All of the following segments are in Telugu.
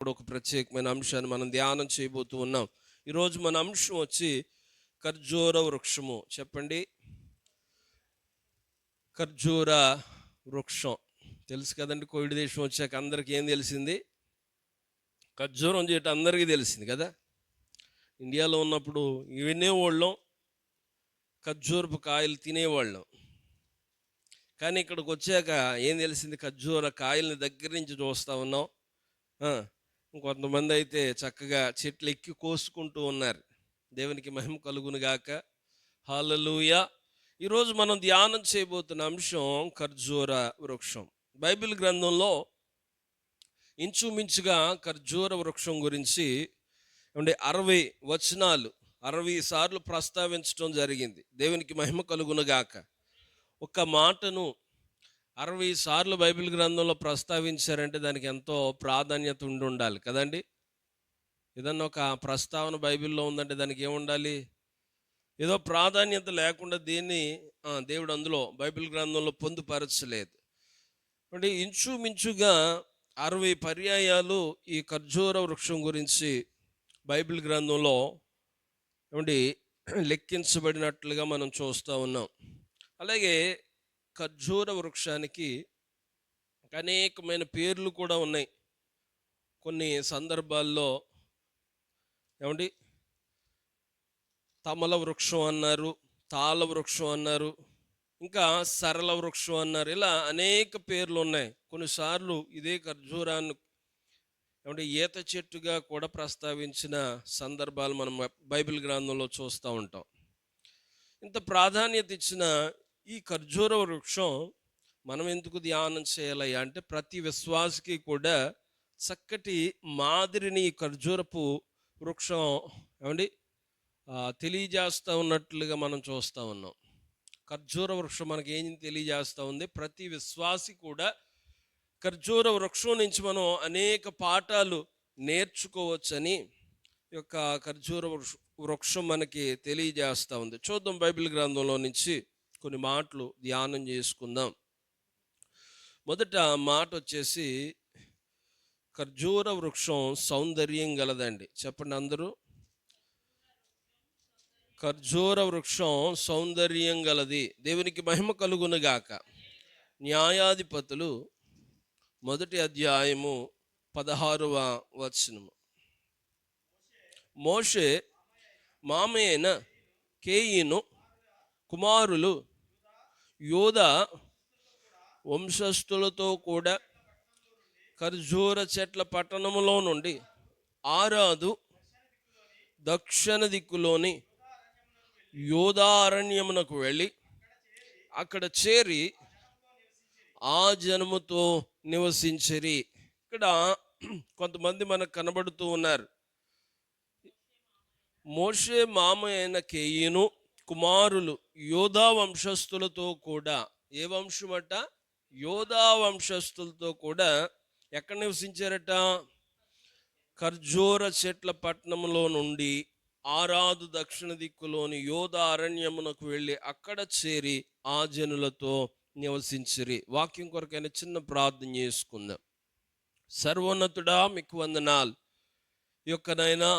ఇప్పుడు ఒక ప్రత్యేకమైన అంశాన్ని మనం ధ్యానం చేయబోతూ ఉన్నాం. ఈరోజు మన అంశం వచ్చి ఖర్జూర వృక్షము. చెప్పండి, ఖర్జూర వృక్షం. తెలుసు కదండి, కోవిడ్ దేశం వచ్చాక అందరికీ ఏం తెలిసింది? ఖర్జూరం చేయటం అందరికీ తెలిసింది కదా. ఇండియాలో ఉన్నప్పుడు వినేవాళ్ళం, ఖర్జూరపు కాయలు తినేవాళ్ళం. కానీ ఇక్కడికి వచ్చాక ఏం తెలిసింది? ఖర్జూర కాయల్ని దగ్గర నుంచి చూస్తూ ఉన్నాం. కొంతమంది అయితే చక్కగా చెట్లు ఎక్కి కోసుకుంటూ ఉన్నారు. దేవునికి మహిమ కలుగును గాక. హల్లెలూయా. ఈరోజు మనం ధ్యానం చేయబోతున్న అంశం ఖర్జూర వృక్షం. బైబిల్ గ్రంథంలో ఇంచుమించుగా ఖర్జూర వృక్షం గురించి 60 వచనాలు 60 సార్లు ప్రస్తావించడం జరిగింది. దేవునికి మహిమ కలుగును గాక. ఒక మాటను 60 సార్లు బైబిల్ గ్రంథంలో ప్రస్తావించారంటే దానికి ఎంతో ప్రాధాన్యత ఉండాలి కదండి. ఏదన్నా ఒక ప్రస్తావన బైబిల్లో ఉందంటే దానికి ఏముండాలి? ఏదో ప్రాధాన్యత లేకుండా దీన్ని దేవుడు అందులో బైబిల్ గ్రంథంలో పొందుపరచలేదు. అంటే ఇంచుమించుగా 60 పర్యాయాలు ఈ ఖర్జూర వృక్షం గురించి బైబిల్ గ్రంథంలో లెక్కించబడినట్లుగా మనం చూస్తూ ఉన్నాం. అలాగే ఖర్జూర వృక్షానికి అనేకమైన పేర్లు కూడా ఉన్నాయి. కొన్ని సందర్భాల్లో తమల వృక్షం అన్నారు, తాళ వృక్షం అన్నారు, ఇంకా సరళ వృక్షం అన్నారు. ఇలా అనేక పేర్లు ఉన్నాయి. కొన్నిసార్లు ఇదే ఖర్జూరాన్ని ఈత చెట్టుగా కూడా ప్రస్తావించిన సందర్భాలు మనం బైబిల్ గ్రంథంలో చూస్తూ ఉంటాం. ఇంత ప్రాధాన్యత ఇచ్చిన ఈ ఖర్జూర వృక్షం మనం ఎందుకు ధ్యానం చేయాలి అంటే, ప్రతి విశ్వాసికి కూడా చక్కటి మాదిరిని ఈ ఖర్జూరపు వృక్షం తెలియజేస్తూ ఉన్నట్లుగా మనం చూస్తూ ఉన్నాం. ఖర్జూర వృక్షం మనకి ఏం తెలియజేస్తూ ఉంది? ప్రతి విశ్వాసి కూడా ఖర్జూర వృక్షం నుంచి మనం అనేక పాఠాలు నేర్చుకోవచ్చని ఈ యొక్క ఖర్జూర వృక్షం మనకి తెలియజేస్తూ ఉంది. చూద్దాం, బైబిల్ గ్రంథంలో నుంచి కొన్ని మాటలు ధ్యానం చేసుకుందాం. మొదట మాట వచ్చేసి, ఖర్జూర వృక్షం సౌందర్యం గలదండి. చెప్పండి అందరూ. ఖర్జూర వృక్షం సౌందర్యం గలది. దేవునికి మహిమ కలుగునుగాక. న్యాయాధిపతులు 1వ అధ్యాయము 16వ వచనము. మోషే మామయ్యైన కేయిను కుమారులు యూదా వంశస్థులతో కూడా ఖర్జూర చెట్ల పట్టణములో నుండి ఆరాదు దక్షిణ దిక్కులోని యూదా అరణ్యమునకు వెళ్ళి అక్కడ చేరి ఆ జనముతో నివసించిరి. ఇక్కడ కొంతమంది మనకు కనబడుతూ ఉన్నారు. మోషే మామయ్యైన కేయిను కుమారులు యోధా వంశస్థులతో కూడా, ఏ వంశమట? యోధా వంశస్థులతో కూడా ఎక్కడ నివసించారట? ఖర్జూర చెట్ల పట్టణంలో నుండి ఆరాదు దక్షిణ దిక్కులోని యోధా అరణ్యమునకు వెళ్ళి అక్కడ చేరి ఆ జనులతో నివసించిరి. వాక్యం కొరకైనా చిన్న ప్రార్థన చేసుకుందాం. సర్వోన్నతుడా, మీకు వందనాలు. ఈ యొక్కనైనా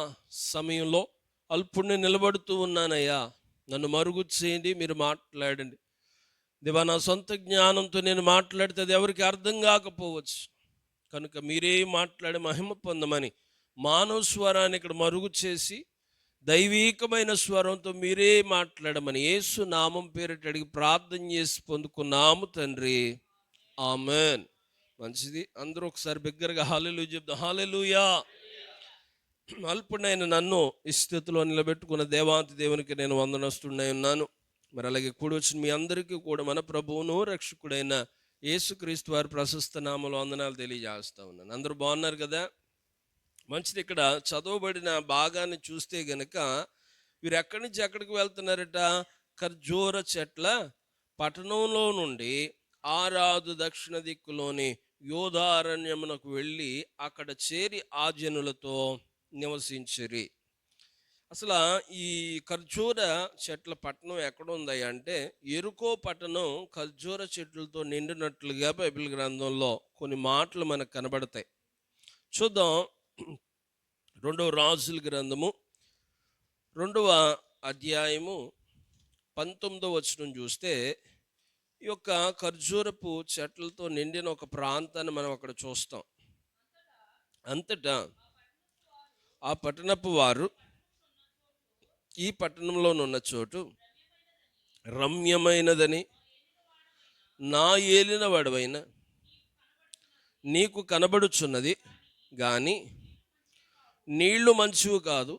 సమయంలో అల్పుణ్ణి నిలబడుతూ ఉన్నానయ్యా, నన్ను మరుగు చేయండి, మీరు మాట్లాడండి. దేవా, నా సొంత జ్ఞానంతో నేను మాట్లాడితే అది ఎవరికి అర్థం కాకపోవచ్చు కనుక మీరే మాట్లాడి మహిమ పొందమని మానవ స్వరాన్ని ఇక్కడ మరుగు చేసి దైవీకమైన స్వరంతో మీరే మాట్లాడమని యేసు నామం పేరిట అడిగి ప్రార్థన చేసి పొందుకున్నాము తండ్రి, ఆమెన్. మంచిది, అందరూ ఒకసారి బిగ్గరగా హల్లెలూయా చెప్దాం. హల్లెలూయా. అల్పుడైన నన్ను ఈ స్థితిలో నిలబెట్టుకున్న దేవాంతి దేవునికి నేను వందనస్తుడై ఉన్నాను. మరి అలాగే కూడి వచ్చిన మీ అందరికీ కూడా మన ప్రభువును రక్షకుడైన యేసుక్రీస్తు వారి ప్రశస్త నామములో వందనాలు తెలియజేస్తా ఉన్నాను. అందరూ బాగున్నారు కదా? మంచిది. ఇక్కడ చదవబడిన భాగాన్ని చూస్తే గనక వీరు ఎక్కడి నుంచి ఎక్కడికి వెళ్తున్నారట? ఖర్జూర చెట్ల పట్టణంలో నుండి ఆరాదు దక్షిణ దిక్కులోని యోధా అరణ్యమునకు వెళ్ళి అక్కడ చేరి ఆ జనులతో నివసించిరి. అసలు ఈ ఖర్జూర చెట్ల పట్టణం ఎక్కడ ఉంది అంటే, ఎరుకో పట్టణం ఖర్జూర చెట్లతో నిండినట్లుగా బైబిల్ గ్రంథంలో కొన్ని మాటలు మనకు కనబడతాయి. చూద్దాం, రెండవ రాజుల గ్రంథము 2వ అధ్యాయము 19వ వచనం చూస్తే ఈ యొక్క ఖర్జూరపు చెట్లతో నిండిన ఒక ప్రాంతాన్ని మనం అక్కడ చూస్తాం. అంతటా ఆ పట్టణపు వారు ఈ పట్టణంలోనున్న చోటు రమ్యమైనదని నా ఏలిన వాడవైన నీకు కనబడుచున్నది గాని నీళ్లు మంచివి కాదు,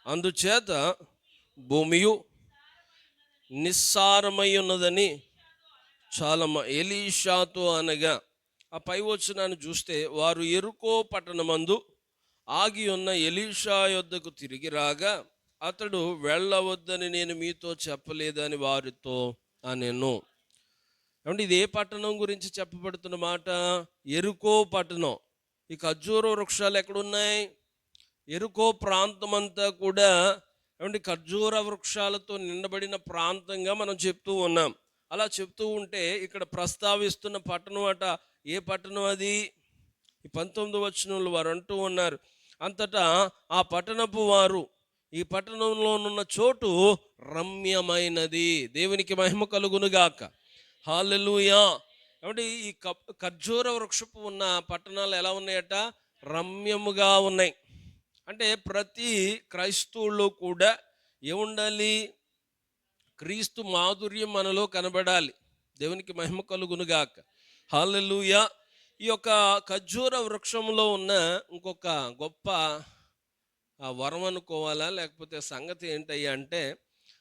అందుచేత భూమియు నిస్సారమై ఉన్నదని చాలా ఎలీషాతో అనగా, ఆ పై వచనాన్ని చూస్తే వారు యెరికో పట్టణమందు ఆగి ఉన్న ఎలీషా యొద్దకు తిరిగి రాగా అతడు వెళ్ళవద్దని నేను మీతో చెప్పలేదని వారితో అనెను. ఏమంటే ఇది ఏ పట్టణం గురించి చెప్పబడుతున్న మాట? యెరికో పట్టణం. ఈ ఖర్జూర వృక్షాలు ఎక్కడున్నాయి? యెరికో ప్రాంతం అంతా కూడా ఏమంటే ఖర్జూర వృక్షాలతో నిండబడిన ప్రాంతంగా మనం చెప్తూ ఉన్నాం. అలా చెప్తూ ఉంటే ఇక్కడ ప్రస్తావిస్తున్న పట్టణం అట. ఏ పట్టణం అది? ఈ 19వ వచనంలో వారు అంటూ ఉన్నారు, అంతటా ఆ పట్టణపు వారు ఈ పట్టణంలోనున్న చోటు రమ్యమైనది. దేవునికి మహిమ కలుగునుగాక. హల్లెలూయా. ఏమంటే ఈ ఖర్జూర వృక్షపు ఉన్న పట్టణాలు ఎలా ఉన్నాయట? రమ్యముగా ఉన్నాయి. అంటే ప్రతి క్రైస్తవుల్లో కూడా ఏముండాలి? క్రీస్తు మాధుర్యం మనలో కనబడాలి. దేవునికి మహిమ కలుగునుగాక. హల్లెలూయా. ఈ యొక్క ఖర్జూర వృక్షంలో ఉన్న ఇంకొక గొప్ప వరం అనుకోవాలా, లేకపోతే సంగతి ఏంటయ్యా అంటే,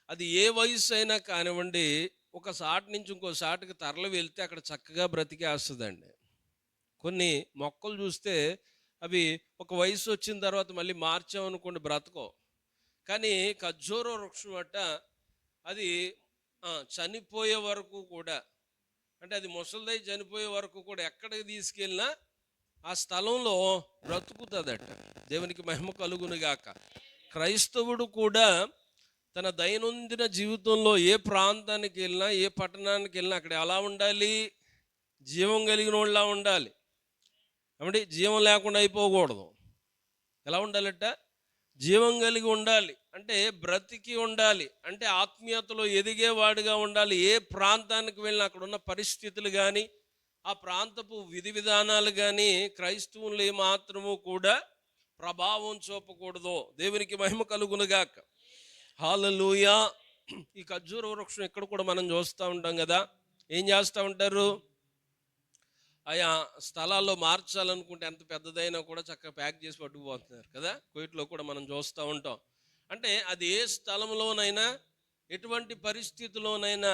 అది ఏ వయసు అయినా కానివ్వండి, ఒక సాటి నుంచి ఇంకో సాటికి తరలి వెళ్తే అక్కడ చక్కగా బ్రతికేస్తుందండి. కొన్ని మొక్కలు చూస్తే అవి ఒక వయసు వచ్చిన తర్వాత మళ్ళీ మార్చామనుకోండి బ్రతకో. కానీ ఖర్జూర వృక్షం అట్ట అది చనిపోయే వరకు కూడా, అంటే అది ముసలిదై చనిపోయే వరకు కూడా ఎక్కడికి తీసుకెళ్ళినా ఆ స్థలంలో బ్రతుకుతుందట. దేవునికి మహిమ కలుగునుగాక. క్రైస్తవుడు కూడా తన దైనందిన జీవితంలో ఏ ప్రాంతానికి వెళ్ళినా, ఏ పట్టణానికి వెళ్ళినా అక్కడ ఎలా ఉండాలి? జీవం కలిగిన వాళ్ళ ఉండాలి. ఏమంటే జీవం లేకుండా అయిపోకూడదు. ఎలా ఉండాలట? జీవం కలిగి ఉండాలి. అంటే బ్రతికి ఉండాలి. అంటే ఆత్మీయతలో ఎదిగేవాడిగా ఉండాలి. ఏ ప్రాంతానికి వెళ్ళినా అక్కడ ఉన్న పరిస్థితులు కానీ, ఆ ప్రాంతపు విధి విధానాలు కానీ క్రైస్తవులు ఏమాత్రము కూడా ప్రభావం చూపకూడదు. దేవునికి మహిమ కలుగునుగాక. హల్లెలూయా. ఈ ఖర్జూర వృక్షం ఇక్కడ కూడా మనం చూస్తూ ఉంటాం కదా. ఏం చేస్తూ ఉంటారు? ఆయా స్థలాల్లో మార్చాలనుకుంటే ఎంత పెద్దదైనా కూడా చక్కగా ప్యాక్ చేసి పట్టుకుపోతున్నారు కదా. కువైట్లో కూడా మనం చూస్తూ ఉంటాం. అంటే అది ఏ స్థలంలోనైనా, ఎటువంటి పరిస్థితిలోనైనా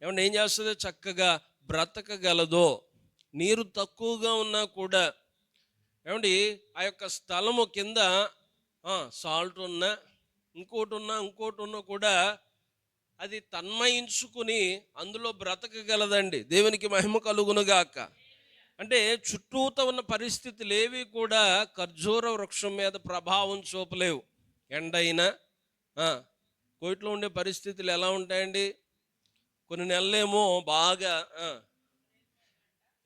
ఏమన్నా ఏం చేస్తుందో చక్కగా బ్రతకగలదో. నీరు తక్కువగా ఉన్నా కూడా ఏమండి ఆ యొక్క స్థలము కింద సాల్ట్ ఉన్నా, ఇంకోటి ఉన్నా కూడా అది తన్మయించుకుని అందులో బ్రతకగలదండి. దేవునికి మహిమ కలుగునుగాక. అంటే చుట్టూతో ఉన్న పరిస్థితులు ఏవి కూడా ఖర్జూర వృక్షం మీద ప్రభావం చూపలేవు. ఎండైనా కోయిట్లో ఉండే పరిస్థితులు ఎలా ఉంటాయండి? కొన్ని నెలలేమో బాగా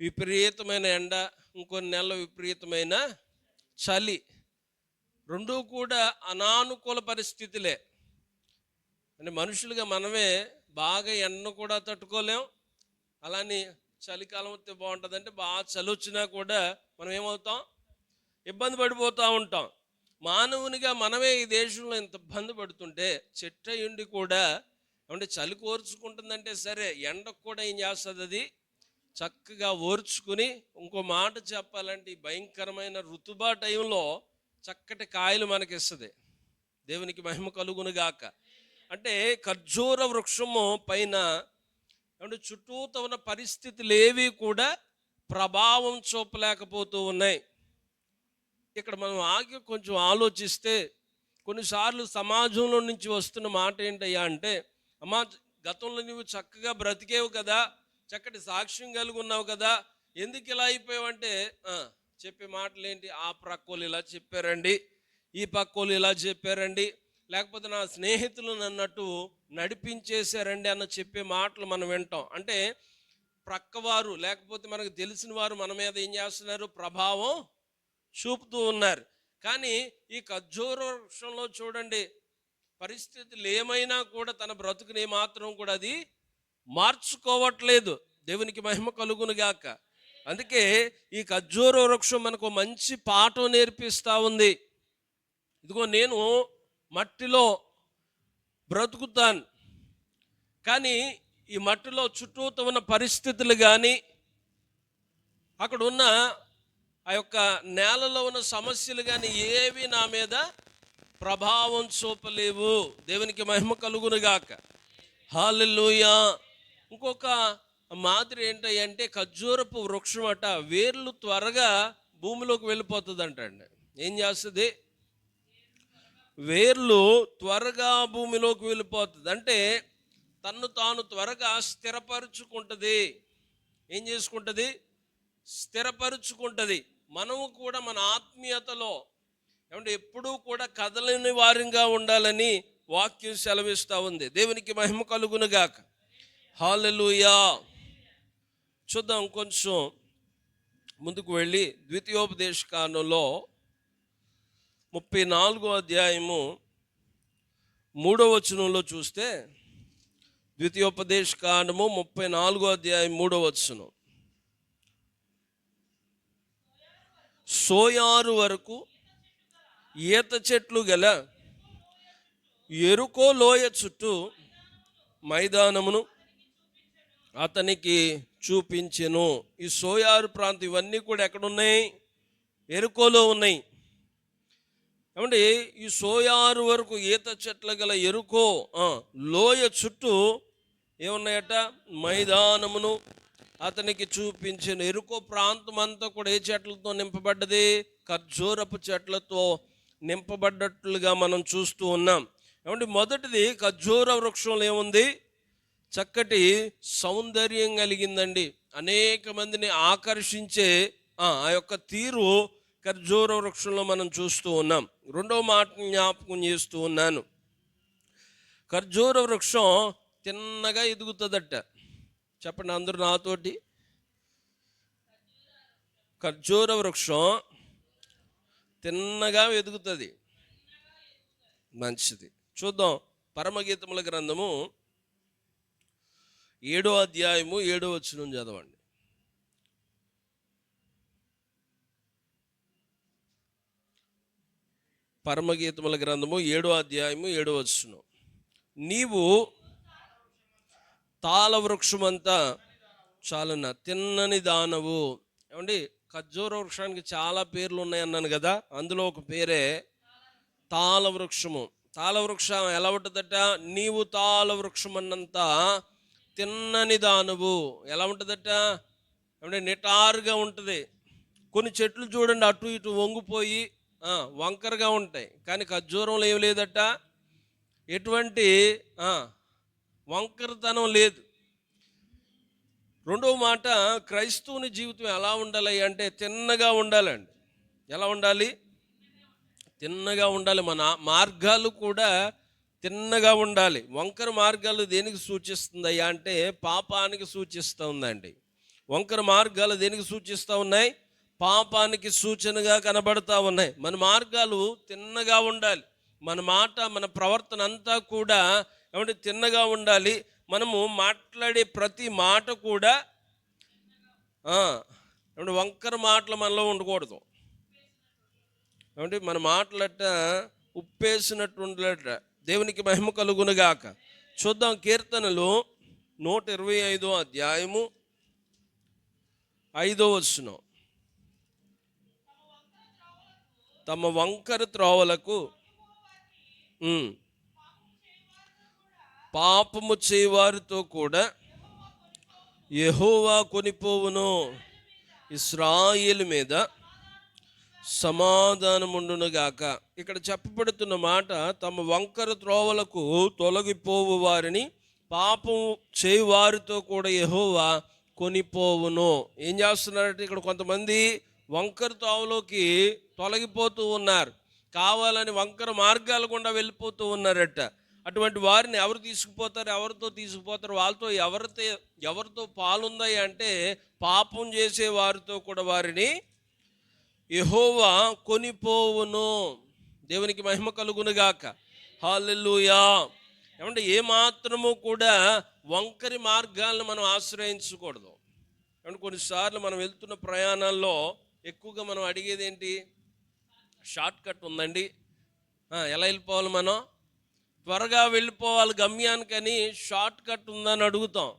విపరీతమైన ఎండ, ఇంకొన్ని నెలలు విపరీతమైన చలి. రెండూ కూడా అనానుకూల పరిస్థితులే. అంటే మనుషులుగా మనమే బాగా ఎండను కూడా తట్టుకోలేం, అలానే చలికాలం వస్తే బాగుంటుందంటే బాగా చలి వచ్చినా కూడా మనం ఏమవుతాం? ఇబ్బంది పడిపోతూ ఉంటాం. మానవునిగా మనమే ఈ దేశంలో ఇంత ఇబ్బంది పడుతుంటే చెట్టు ఉండి కూడా ఏమంటే చలి కోర్చుకుంటుందంటే సరే, ఎండకు కూడా ఏం చేస్తుంది? అది చక్కగా ఓర్చుకుని, ఇంకో మాట చెప్పాలంటే ఈ భయంకరమైన ఋతుబా టైంలో చక్కటి కాయలు మనకిస్తుంది. దేవునికి మహిమ కలుగునుగాక. అంటే ఖర్జూర వృక్షము పైన అంటే చుట్టూతో ఉన్న పరిస్థితులు ఏవి కూడా ప్రభావం చూపలేకపోతూ ఉన్నాయి. ఇక్కడ మనం ఆగి కొంచెం ఆలోచిస్తే కొన్నిసార్లు సమాజంలో నుంచి వస్తున్న మాట ఏంటయ్యా అంటే, అమ్మా గతంలో నువ్వు చక్కగా బ్రతికేవు కదా, చక్కటి సాక్ష్యం కలిగి ఉన్నావు కదా, ఎందుకు ఇలా అయిపోయావంటే చెప్పే మాటలు ఏంటి? ఆ ప్రక్కోళ్ళు ఇలా చెప్పారండి, ఈ పక్కోళ్ళు ఇలా చెప్పారండి, లేకపోతే నా స్నేహితులు నన్నట్టు నడిపించేశారండి అన్న చెప్పే మాటలు మనం వింటాం. అంటే ప్రక్కవారు లేకపోతే మనకు తెలిసిన వారు మన మీద ఏం చేస్తున్నారు? ప్రభావం చూపుతూ ఉన్నారు. కానీ ఈ ఖర్జూర వృక్షంలో చూడండి, పరిస్థితులు ఏమైనా కూడా తన బ్రతుకుని మాత్రం కూడా అది మార్చుకోవట్లేదు. దేవునికి మహిమ కలుగును గాక. అందుకే ఈ ఖర్జూర వృక్షం మనకు మంచి పాఠం నేర్పిస్తూ ఉంది. ఇదిగో నేను మట్టిలో బ్రతుకుతాను, కానీ ఈ మట్టిలో చుట్టూతో ఉన్న పరిస్థితులు కానీ అక్కడ ఉన్న ఆ యొక్క నేలలో ఉన్న సమస్యలు కానీ ఏవి నా మీద ప్రభావం చూపలేవు. దేవునికి మహిమ కలుగునుగాక. హల్లెలూయా. ఇంకొక మాదిరి ఏంటంటే ఖర్జూరపు వృక్షం అట వేర్లు త్వరగా భూమిలోకి వెళ్ళిపోతుంది అంటండి. ఏం చేస్తుంది? వేర్లు త్వరగా భూమిలోకి వెళ్ళిపోతుంది. అంటే తన్ను తాను త్వరగా స్థిరపరుచుకుంటుంది. ఏం చేసుకుంటుంది? స్థిరపరుచుకుంటుంది. మనము కూడా మన ఆత్మీయతలో ఏమంటే ఎప్పుడూ కూడా కదలని వారిగా ఉండాలని వాక్యం సెలవిస్తూ ఉంది. దేవునికి మహిమ కలుగునుగాక. హల్లెలూయా. చూద్దాం, కొంచెం ముందుకు వెళ్ళి ద్వితీయోపదేశకాండంలో 34వ అధ్యాయము 3వ వచనంలో చూస్తే, ద్వితీయోపదేశకాండము 34వ అధ్యాయం 3వ వచనం, సోయారు వరకు ఈత చెట్లు గల యెరికో లోయ చుట్టూ మైదానమును అతనికి చూపించెను. ఈ సోయారు ప్రాంతం ఇవన్నీ కూడా ఎక్కడున్నాయి? యెరికోలో ఉన్నాయి. ఏమంటే ఈ సోయారు వరకు ఈత చెట్ల గల యెరికో లోయ చుట్టూ ఏమున్నాయట? మైదానమును అతనికి చూపించెను. యెరికో ప్రాంతం అంతా కూడా ఏ చెట్లతో నింపబడ్డది? ఖర్జూరపు చెట్లతో నింపబడ్డట్లుగా మనం చూస్తూ ఉన్నాం. ఏమంటే మొదటిది, ఖర్జూర వృక్షంలో ఏముంది? చక్కటి సౌందర్యం కలిగిందండి. అనేక మందిని ఆకర్షించే ఆ యొక్క తీరు ఖర్జూర వృక్షంలో మనం చూస్తూ ఉన్నాం. రెండవ మాట జ్ఞాపకం చేస్తూ ఉన్నాను. ఖర్జూర వృక్షం తిన్నగా ఎదుగుతుందట. చెప్పండి అందరూ నాతోటి. ఖర్జూర వృక్షం తిన్నగా ఎదుగుతుంది. మంచిది. చూద్దాం, పరమగీతముల గ్రంథము 7వ అధ్యాయము 7వ వచనం చదవండి. పరమగీతముల గ్రంథము 7వ అధ్యాయము 7వ వచనం, నీవు తాళ వృక్షమంతా చాలన తిన్నని దానవు. ఏమండి, ఖర్జూర వృక్షానికి చాలా పేర్లు ఉన్నాయి అన్నాను కదా, అందులో ఒక పేరే తాళ వృక్షము. తాళ వృక్షం ఎలా ఉంటుందట? నీవు తాళ వృక్షం అన్నంత తిన్నని దానవు. ఎలా ఉంటుందట? అంటే నిటారుగా ఉంటుంది. కొన్ని చెట్లు చూడండి అటు ఇటు వంగిపోయి వంకరగా ఉంటాయి, కానీ ఖర్జూరంలో ఏం లేదట, ఎటువంటి వంకరతనం లేదు. రెండవ మాట, క్రైస్తవుని జీవితం ఎలా ఉండాలి అంటే తిన్నగా ఉండాలండి. ఎలా ఉండాలి? తిన్నగా ఉండాలి. మన మార్గాలు కూడా తిన్నగా ఉండాలి. వంకర మార్గాలు దేనికి సూచిస్తుందయ్యా అంటే పాపానికి సూచిస్తూ ఉందండి. వంకర మార్గాలు దేనికి సూచిస్తూ ఉన్నాయి? పాపానికి సూచనగా కనబడతా ఉన్నాయి. మన మార్గాలు తిన్నగా ఉండాలి. మన మాట, మన ప్రవర్తన అంతా కూడా ఏమంటే తిన్నగా ఉండాలి. మనము మాట్లాడే ప్రతి మాట కూడా ఏమంటే వంకర మాటలు మనలో ఉండకూడదు. ఏమంటే మన మాటలట ఉప్పేసినట్టు ఉండలేట. దేవునికి మహిమ కలుగునుగాక. చూద్దాం, కీర్తనలు 125వ అధ్యాయము 5వ వచనం, తమ వంకర త్రోవలకు పాపము చేయవారితో కూడా యెహోవా కొనిపోవును, ఇశ్రాయేలు మీద సమాధానముండునుగాక. ఇక్కడ చెప్పబడుతున్న మాట, తమ వంకర త్రోవలకు తొలగిపోవు వారిని పాపం చేయువారితో కూడా యెహోవా కొనిపోవును. ఏం చేస్తున్నారంటే ఇక్కడ కొంతమంది వంకర త్రోవలోకి తొలగిపోతూ ఉన్నారు, కావాలని వంకర మార్గాల గుండా వెళ్ళిపోతూ ఉన్నారట. అటువంటి వారిని ఎవరు తీసుకుపోతారు? ఎవరితో తీసుకుపోతారు? వాళ్ళతో ఎవరితో పాలుందాయి అంటే పాపం చేసే వారితో కూడా వారిని యెహోవా కొనిపోవును. దేవునికి మహిమ కలుగును గాక. హల్లెలూయా. ఏమంటే ఏ మాత్రము కూడా వంకరి మార్గాలను మనం ఆశ్రయించకూడదు. అంటే కొన్నిసార్లు మనం వెళ్తున్న ప్రయాణాల్లో ఎక్కువగా మనం అడిగేది ఏంటి? షార్ట్ కట్ ఉందండి, ఎలా వెళ్ళిపోవాలి, మనం త్వరగా వెళ్ళిపోవాలి గమ్యానికని షార్ట్ కట్ ఉందని అడుగుతాం.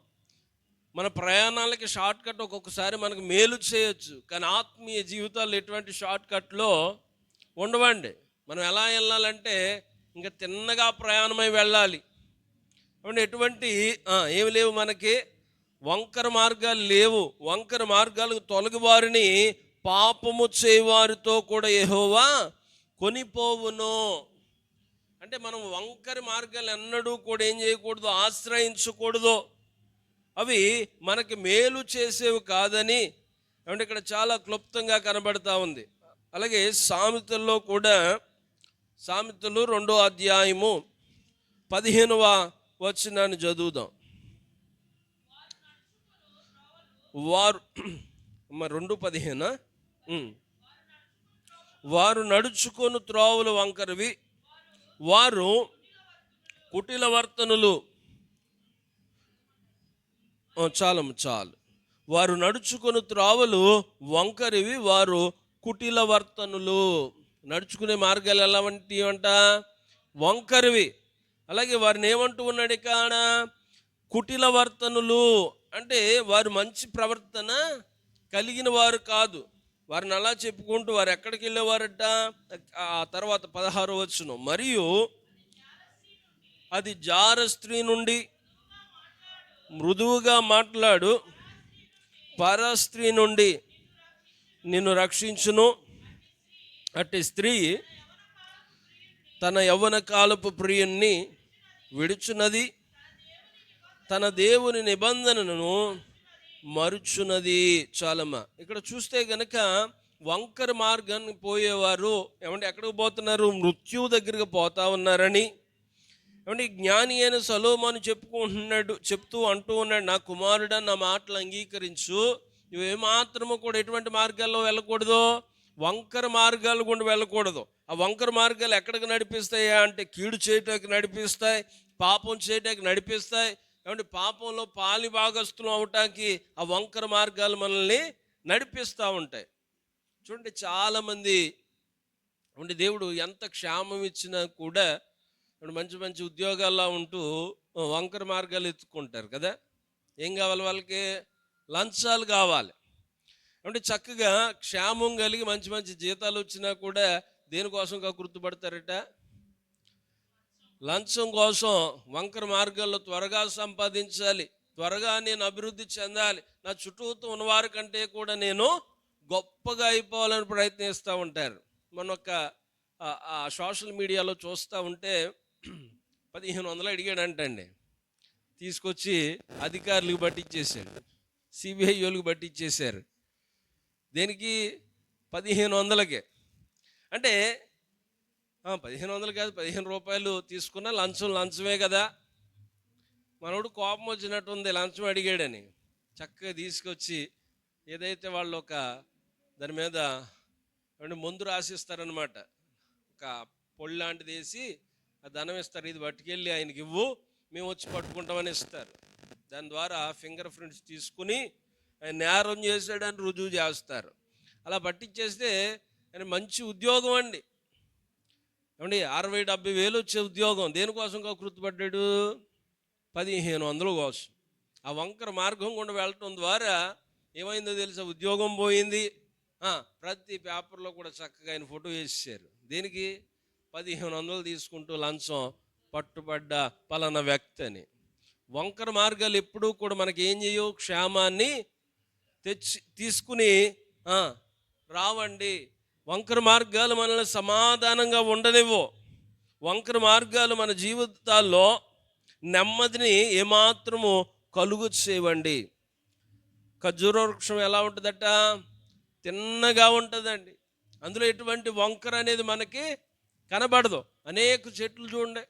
మన ప్రయాణాలకి షార్ట్ కట్ ఒక్కొక్కసారి మనకు మేలు చేయొచ్చు, కానీ ఆత్మీయ జీవితాల్లో ఎటువంటి షార్ట్ కట్లో ఉండవండి. మనం ఎలా వెళ్ళాలంటే ఇంకా తిన్నగా ప్రయాణమై వెళ్ళాలి. అంటే ఎటువంటి ఏమి లేవు, మనకి వంకర మార్గాలు లేవు. వంకర మార్గాలకు తొలగి వారిని పాపము చేయవారితో కూడా యెహోవా కొనిపోవును. అంటే మనం వంకర మార్గాలు ఎన్నడూ కూడా ఏం చేయకూడదు, ఆశ్రయించకూడదు. అవి మనకి మేలు చేసేవి కాదని అంటే ఇక్కడ చాలా క్లుప్తంగా కనబడతా ఉంది. అలాగే సామెతల్లో కూడా, సామెతలు 2వ అధ్యాయము 15వ వచనాన్ని చదువుదాం. వారు 2:15 వారు నడుచుకొని త్రోవలు వంకరవి, వారు కుటిల వర్తనులు. చాలు. వారు నడుచుకొని త్రోవలు వంకరివి, వారు కుటిల వర్తనులు. నడుచుకునే మార్గాలు ఎలా వంటివంట? వంకరివి. అలాగే వారిని ఏమంటూ ఉన్నాడు ఇక్కడ? కుటిల వర్తనులు. అంటే వారు మంచి ప్రవర్తన కలిగిన వారు కాదు. వారిని అలా చెప్పుకుంటూ వారు ఎక్కడికి వెళ్ళేవారట? ఆ తర్వాత 16వ వచనం, మరియు అది జార స్త్రీ నుండి మృదువుగా మాట్లాడు పరస్త్రీ నుండి నిన్ను రక్షించును. అట్టి స్త్రీ తన యవ్వన కాలపు ప్రియుణ్ణి విడుచున్నది, తన దేవుని నిబంధనను మరుచున్నది. చాలమ్మా. ఇక్కడ చూస్తే గనక వంకర మార్గాన్ని పోయేవారు ఏమంటే ఎక్కడికి పోతున్నారు? మృత్యువు దగ్గరికి పోతా ఉన్నారని ఏమంటే జ్ఞాని అయిన సొలొమోను చెప్తూ అంటూ ఉన్నాడు, నా కుమారుడా, నా మాటలు అంగీకరించు. నువ్వు ఏమాత్రము కూడా ఎటువంటి మార్గాల్లో వెళ్ళకూడదు, వంకర మార్గాలు గుండా వెళ్ళకూడదు. ఆ వంకర మార్గాలు ఎక్కడికి నడిపిస్తాయా అంటే కీడు చేయటానికి నడిపిస్తాయి, పాపం చేయటానికి నడిపిస్తాయి. ఏమంటే పాపంలో పాలి భాగస్థులం అవటానికి ఆ వంకర మార్గాలు మనల్ని నడిపిస్తూ ఉంటాయి. చూడండి, చాలామంది అంటే దేవుడు ఎంత క్షేమం ఇచ్చినా కూడా మంచి మంచి ఉద్యోగాల్లో ఉంటూ వంకర మార్గాలు ఎత్తుకుంటారు కదా. ఏం కావాలి వాళ్ళకి? లంచాలు కావాలి. అంటే చక్కగా క్షేమం కలిగి మంచి మంచి జీతాలు వచ్చినా కూడా దేనికోసం గుర్తుపడతారట? లంచం కోసం. వంకర మార్గాల్లో త్వరగా సంపాదించాలి, త్వరగా నేను అభివృద్ధి చెందాలి, నా చుట్టూతో ఉన్నవారి కంటే కూడా నేను గొప్పగా అయిపోవాలని ప్రయత్నిస్తూ ఉంటారు. మన సోషల్ మీడియాలో చూస్తూ ఉంటే 1500 అడిగాడంటండి, తీసుకొచ్చి అధికారులకు పట్టించేశాడు, సిబిఐ వాళ్ళకి పట్టించేశారు. దేనికి? 1500కే. అంటే 1500 కాదు, 15 రూపాయలు తీసుకున్న లంచమే కదా. మనోడు కోపం వచ్చినట్టుంది, లంచం అడిగాడని. చక్కగా తీసుకొచ్చి ఏదైతే వాళ్ళు దాని మీద ముందు రాసిస్తారనమాట, ఒక పొడి లాంటిది వేసి ఆ ధనం ఇస్తారు, ఇది పట్టుకెళ్ళి ఆయనకి ఇవ్వు, మేము వచ్చి పట్టుకుంటామని ఇస్తారు. దాని ద్వారా ఫింగర్ ప్రింట్స్ తీసుకుని ఆయన నేరం చేశాడని రుజువు చేస్తారు. అలా పట్టించేస్తే ఆయన మంచి ఉద్యోగం అండి. ఏమండి 60-70 వేలు వచ్చే ఉద్యోగం దేనికోసం గుర్తుపడ్డాడు? 1500 కోసం. ఆ వంకర మార్గం గుండా వెళ్ళటం ద్వారా ఏమైందో తెలుసా? ఉద్యోగం పోయింది. ప్రతి పేపర్లో కూడా చక్కగా ఆయన ఫోటో వేసేసారు. దేనికి? 1500 తీసుకుంటూ లంచం, పట్టుబడ్డ పలానా వ్యక్తి అని. వంకర మార్గాలు ఎప్పుడూ కూడా మనకి ఏం చేయవు? క్షేమాన్ని తీసుకుని రావండి. వంకర మార్గాలు మనల్ని సమాధానంగా ఉండనివ్వు. వంకర మార్గాలు మన జీవితాల్లో నెమ్మదిని ఏమాత్రము కలుగు చేయవండి. ఖర్జూర వృక్షం ఎలా ఉంటుందట? తిన్నగా ఉంటుందండి. అందులో ఎటువంటి వంకర అనేది మనకి కనబడదు. అనేక చెట్లు చూడండి,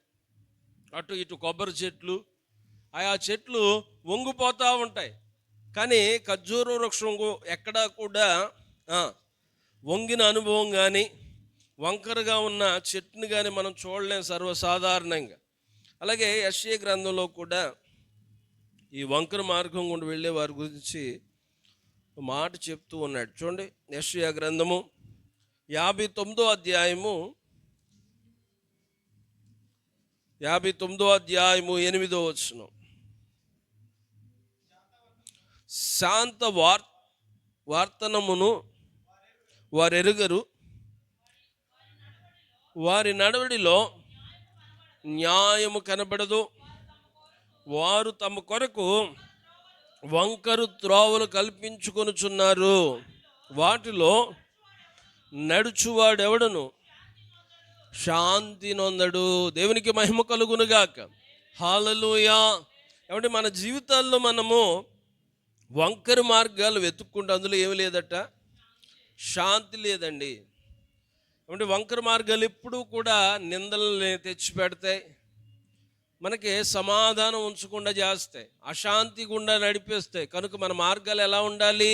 అటు ఇటు కొబ్బరి చెట్లు, ఆయా చెట్లు వంగిపోతూ ఉంటాయి. కానీ ఖర్జూర వృక్షం ఎక్కడా కూడా వంగిన అనుభవం కానీ వంకరగా ఉన్న చెట్టుని కానీ మనం చూడలేం సర్వసాధారణంగా. అలాగే యెషయా గ్రంథంలో కూడా ఈ వంకర మార్గం గుండా వెళ్ళే వారి గురించి మాట చెప్తూ ఉన్నాడు. చూడండి, యెషయా గ్రంథము 59వ అధ్యాయము 8వ వచనం. శాంత వార్తనమును వారెరుగరు, వారి నడవడిలో న్యాయము కనబడదు, వారు తమ కొరకు వంకరు త్రోవలు కల్పించుకొనుచున్నారు, వాటిలో నడుచువాడెవడను శాంతి నొందడు. దేవునికి మహిమ కలుగునుగాక. హల్లెలూయా. ఏమంటే మన జీవితాల్లో మనము వంకర మార్గాలు వెతుక్కుంటే అందులో ఏమి లేదట, శాంతి లేదండి. ఏమంటే వంకర మార్గాలు ఎప్పుడూ కూడా నిందలని తెచ్చిపెడతాయి, మనకి సమాధానం ఉంచకుండా చేస్తాయి, అశాంతి గుండా నడిపేస్తాయి. కనుక మన మార్గాలు ఎలా ఉండాలి?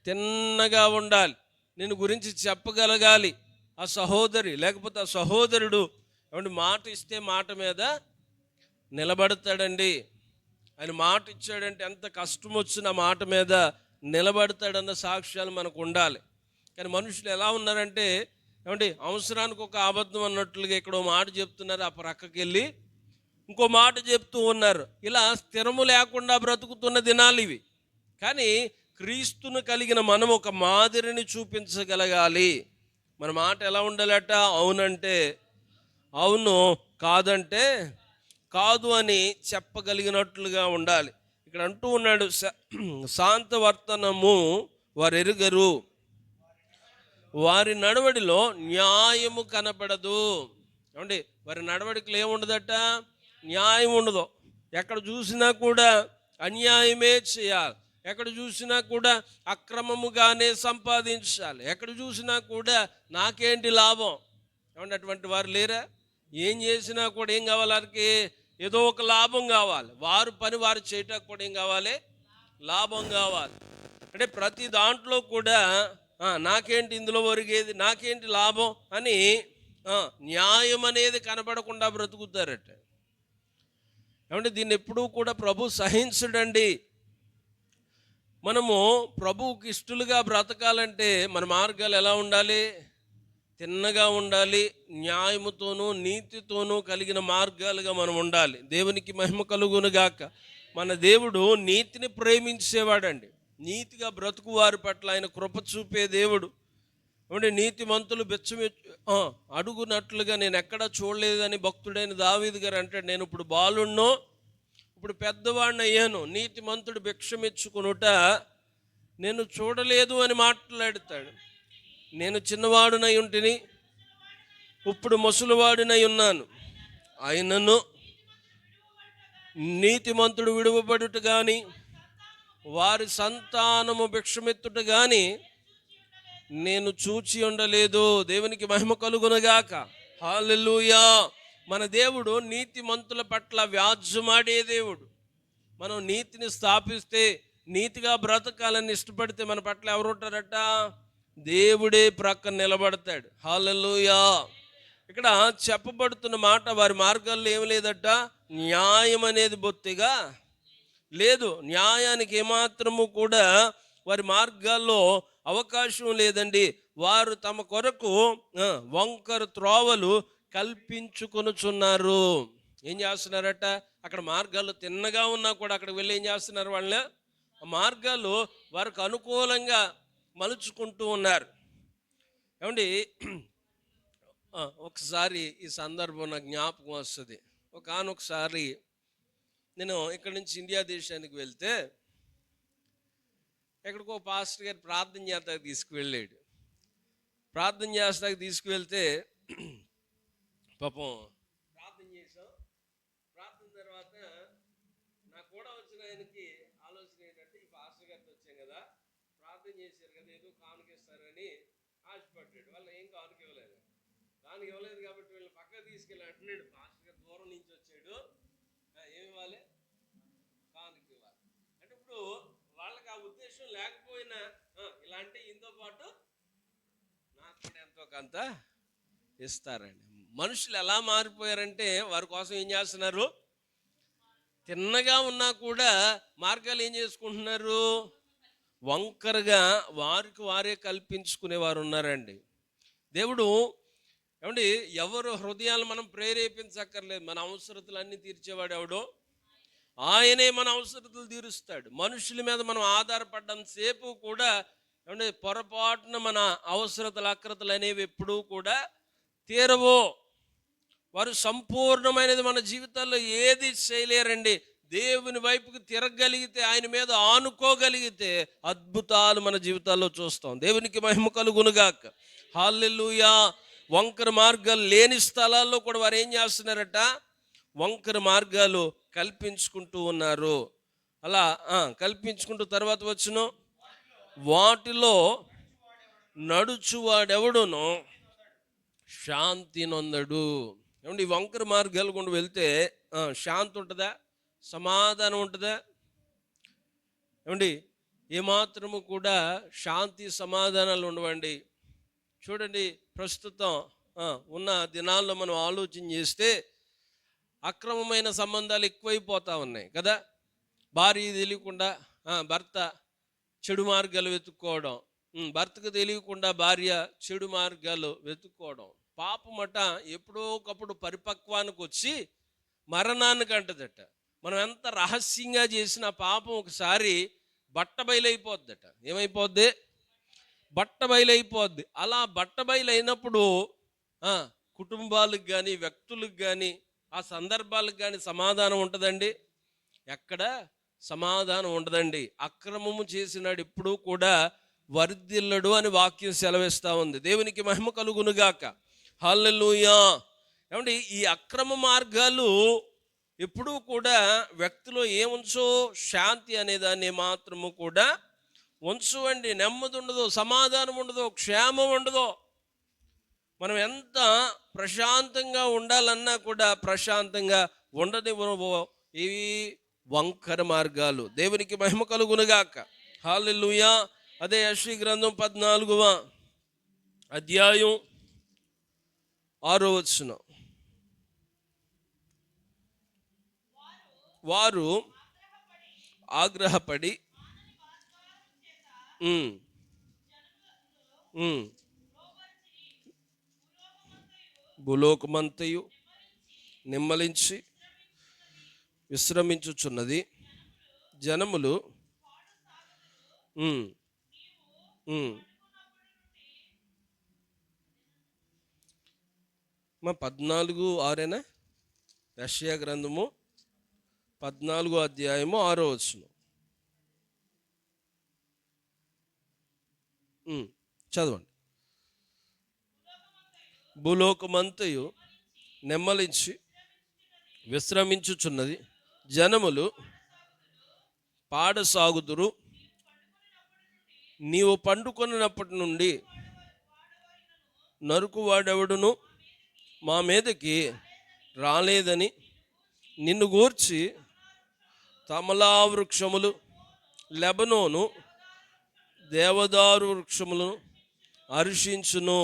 తిన్నగా ఉండాలి. నేను గురించి చెప్పగలగాలి. ఆ సహోదరి లేకపోతే ఆ సహోదరుడు ఏమంటే మాట ఇస్తే మాట మీద నిలబడతాడండి. ఆయన మాట ఇచ్చాడంటే ఎంత కష్టం వచ్చిన మాట మీద నిలబడతాడన్న సాక్ష్యాలు మనకు ఉండాలి. కానీ మనుషులు ఎలా ఉన్నారంటే ఏమంటే అవసరానికి ఒక అబద్ధం అన్నట్లుగా ఇక్కడ మాట చెప్తున్నారు, ఆ ప్రక్కకి వెళ్ళి ఇంకో మాట చెప్తూ ఉన్నారు. ఇలా స్థిరము లేకుండా బ్రతుకుతున్న దినాలు ఇవి. కానీ క్రీస్తును కలిగిన మనం ఒక మాదిరిని చూపించగలగాలి. మన మాట ఎలా ఉండాలట? అవునంటే అవును, కాదంటే కాదు అని చెప్పగలిగినట్లుగా ఉండాలి. ఇక్కడ అంటూ ఉన్నాడు, శాంతవర్తనము వారెరుగరు, వారి నడవడిలో న్యాయము కనపడదు. ఏమండి, వారి నడవడికలు ఏముండదట? న్యాయం ఉండదు. ఎక్కడ చూసినా కూడా అన్యాయమే చేయాలి, ఎక్కడ చూసినా కూడా అక్రమముగానే సంపాదించాలి, ఎక్కడ చూసినా కూడా నాకేంటి లాభం. ఏమంటే అటువంటి వారు లేరా? ఏం చేసినా కూడా ఏం కావాలి? వారికి ఏదో ఒక లాభం కావాలి. వారు పని వారు చేయటానికి కూడా ఏం కావాలి? లాభం కావాలి. అంటే ప్రతి దాంట్లో కూడా నాకేంటి ఇందులో ఒరిగేది, నాకేంటి లాభం అని న్యాయం అనేది కనబడకుండా బ్రతుకుతారట. ఏమంటే దీన్ని ఎప్పుడూ కూడా ప్రభు సహించడండి. మనము ప్రభువుకి ఇష్టలుగా బ్రతకాలంటే మన మార్గాలు ఎలా ఉండాలి? తిన్నగా ఉండాలి, న్యాయముతోనూ నీతితోనూ కలిగిన మార్గాలుగా మనం ఉండాలి. దేవునికి మహిమ కలుగునుగాక. మన దేవుడు నీతిని ప్రేమించేవాడండి. నీతిగా బ్రతుకు వారి పట్ల ఆయన కృప చూపే దేవుడు. అంటే నీతిమంతులు అడుగునట్లుగా నేను ఎక్కడా చూడలేదని భక్తుడైన దావీదు గారు అంటాడు. నేను ఇప్పుడు బాలున్నో, ఇప్పుడు పెద్దవాడిని అయ్యాను, నీతిమంతుడు భిక్షమిచ్చుకునుట నేను చూడలేదు అని మాట్లాడతాడు. నేను చిన్నవాడునై ఉంటిని, ఇప్పుడు ముసలివాడినై ఉన్నాను, అయినను నీతిమంతుడు విడువబడుట కానీ వారి సంతానము భిక్షమెత్తుట కానీ నేను చూచి ఉండలేదు. దేవునికి మహిమ కలుగునుగాక. హల్లెలూయా. మన దేవుడు నీతిమంతుల పట్ల వ్యాజ్యమాడే దేవుడు. మనం నీతిని స్థాపిస్తే, నీతిగా బ్రతకాలని ఇష్టపడితే మన పట్ల ఎవరు ఉంటారట? దేవుడే ప్రక్కన నిలబడతాడు. హల్లెలూయా. ఇక్కడ చెప్పబడుతున్న మాట, వారి మార్గాల్లో ఏమి లేదట? న్యాయం అనేది బొత్తిగా లేదు. న్యాయానికి ఏమాత్రము కూడా వారి మార్గాల్లో అవకాశం లేదండి. వారు తమ కొరకు వంకర త్రోవలు కల్పించుకొనుచున్నారు. ఏం చేస్తున్నారట? అక్కడ మార్గాలు తిన్నగా ఉన్నా కూడా అక్కడికి వెళ్ళి ఏం చేస్తున్నారు? వాళ్ళ మార్గాలు వారికి అనుకూలంగా మలుచుకుంటూ ఉన్నారు. ఏమండి, ఒకసారి ఈ సందర్భం నాకు జ్ఞాపకం వస్తుంది. ఒకసారి నేను ఇక్కడి నుంచి ఇండియా దేశానికి వెళ్తే ఎక్కడికో పాస్టర్ గారు ప్రార్థన చేస్తాకి తీసుకువెళ్ళాడు. ప్రార్థన చేస్తాకి తీసుకువెళ్తే పాపం ప్రార్థన చేసాం. ప్రార్థన తర్వాత నాకు కూడా వచ్చిన ఆయనకి ఆలోచన ఏంటంటే, ఈ పాస్టర్ గారితో వచ్చాం కదా, ప్రార్థన చేశారు కదా, ఏదో కానుకిస్తారని ఆశపడ్డాడు. వాళ్ళు ఏం కానుక ఇవ్వలేదు. కానుక ఇవ్వలేదు కాబట్టి వీళ్ళు పక్కకు తీసుకెళ్ళి అంటున్నాడు, పాస్టర్ గారు దూరం నుంచి వచ్చాడు, ఏమి ఇవ్వాలి? కానుక ఇవ్వాలి. అంటే ఇప్పుడు వాళ్ళకి ఆ ఉద్దేశం లేకపోయినా ఇలా అంటే ఈయనతో పాటు కొంత ఇస్తారండి. మనుషులు ఎలా మారిపోయారంటే వారి కోసం ఏం చేస్తున్నారు, తిన్నగా ఉన్నా కూడా మార్గాలు ఏం చేసుకుంటున్నారు, వంకరగా వారికి వారే కల్పించుకునేవారు ఉన్నారండి. దేవుడు ఏమండి, ఎవరు హృదయాలు మనం ప్రేరేపించక్కర్లేదు. మన అవసరతలు అన్నీ తీర్చేవాడు ఎవడో ఆయనే మన అవసరతలు తీరుస్తాడు. మనుషుల మీద మనం ఆధారపడ్డంత సేపు కూడా ఏమంటే పొరపాటున మన అవసరతలు అక్రతలు అనేవి ఎప్పుడూ కూడా తీరవు. వారు సంపూర్ణమైనది మన జీవితాల్లో ఏది చేయలేరండి. దేవుని వైపుకి తిరగగలిగితే, ఆయన మీద ఆనుకోగలిగితే అద్భుతాలు మన జీవితాల్లో చూస్తాం. దేవునికి మహిమ కలుగునుగాక. హల్లెలూయా. వంకర మార్గాలు లేని స్థలాల్లో కూడా వారు ఏం చేస్తున్నారట, వంకర మార్గాలు కల్పించుకుంటూ ఉన్నారు. అలా కల్పించుకుంటూ తర్వాత వచ్చును, వాటిలో నడుచువాడెవడునో శాంతి నొందడు. ఏమండి, ఈ వంకర మార్గాలు గుండా వెళ్తే శాంతి ఉంటుందా, సమాధానం ఉంటుందా? ఏమండి, ఏమాత్రము కూడా శాంతి సమాధానాలు ఉండవండి. చూడండి, ప్రస్తుతం ఉన్న దినాల్లో మనం ఆలోచన చేస్తే అక్రమమైన సంబంధాలు ఎక్కువైపోతూ ఉన్నాయి కదా. భార్య తెలియకుండా భర్త చెడు మార్గాలు వెతుక్కోవడం, భర్తకు తెలియకుండా భార్య చెడు మార్గాలు వెతుక్కోవడం. పాపమట ఎప్పుడో ఒకప్పుడు పరిపక్వానికి వచ్చి మరణానికి అంటదట. మనం ఎంత రహస్యంగా చేసిన పాపం ఒకసారి బట్టబయలైపోద్దట. ఏమైపోద్ది? బట్టబయలైపోద్ది. అలా బట్టబయలైనప్పుడు కుటుంబాలకు కానీ వ్యక్తులకు కానీ ఆ సందర్భాలకు కానీ సమాధానం ఉంటుందండి? ఎక్కడ సమాధానం ఉండదండి. అక్రమము చేసినాడు ఎప్పుడూ కూడా వర్ధిల్లడు అని వాక్యం సెలవిస్తూ ఉంది. దేవునికి మహిమ కలుగునుగాక. హల్లెలూయా. ఏమండి, ఈ అక్రమ మార్గాలు ఎప్పుడూ కూడా వ్యక్తిలో ఏముంచో, శాంతి అనేదాన్ని మాత్రము కూడా ఉంచవండి. నెమ్మది ఉండదు, సమాధానం ఉండదు, క్షేమం ఉండదు. మనం ఎంత ప్రశాంతంగా ఉండాలన్నా కూడా ప్రశాంతంగా ఉండనివ్వవు ఇవి వంకర మార్గాలు. దేవునికి మహిమ కలుగునుగాక. హల్లెలూయా. అదే యెషయా గ్రంథం 14వ అధ్యాయం 6వ వచనం. వారు ఆగ్రహపడి భూలోకమంతయు నిమ్మలించి విశ్రమించుచున్నది. జనములు 14:6 యెషయా గ్రంథము 14వ అధ్యాయము 6వ వచనం చదవండి. భూలోకమంతయు నెమ్మలించి విశ్రమించుచున్నది. జనములు పాడసాగుదురు. నీవు పండుకొనినప్పటి నుండి నరుకువాడెవడును మా మీదకి రాలేదని నిన్ను గూర్చి తమలా వృక్షములు, లెబనోను దేవదారు వృక్షములను హర్షించును.